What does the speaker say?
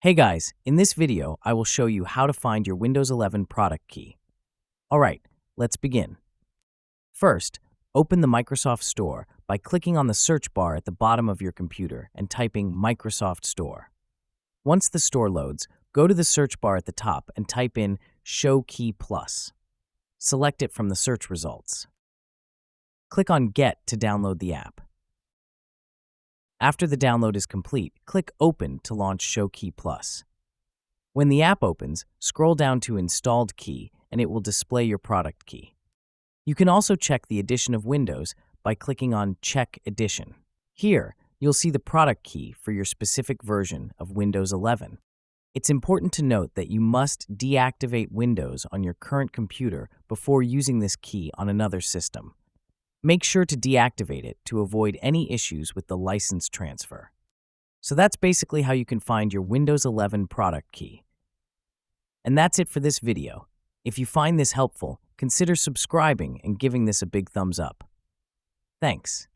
Hey guys, in this video, I will show you how to find your Windows 11 product key. Alright, let's begin. First, open the Microsoft Store by clicking on the search bar at the bottom of your computer and typing Microsoft Store. Once the store loads, go to the search bar at the top and type in Show Key Plus. Select it from the search results. Click on Get to download the app. After the download is complete, click Open to launch Show Key Plus. When the app opens, scroll down to Installed Key and it will display your product key. You can also check the edition of Windows by clicking on Check Edition. Here, you'll see the product key for your specific version of Windows 11. It's important to note that you must deactivate Windows on your current computer before using this key on another system. Make sure to deactivate it to avoid any issues with the license transfer. So that's basically how you can find your Windows 11 product key. And that's it for this video. If you find this helpful, consider subscribing and giving this a big thumbs up. Thanks.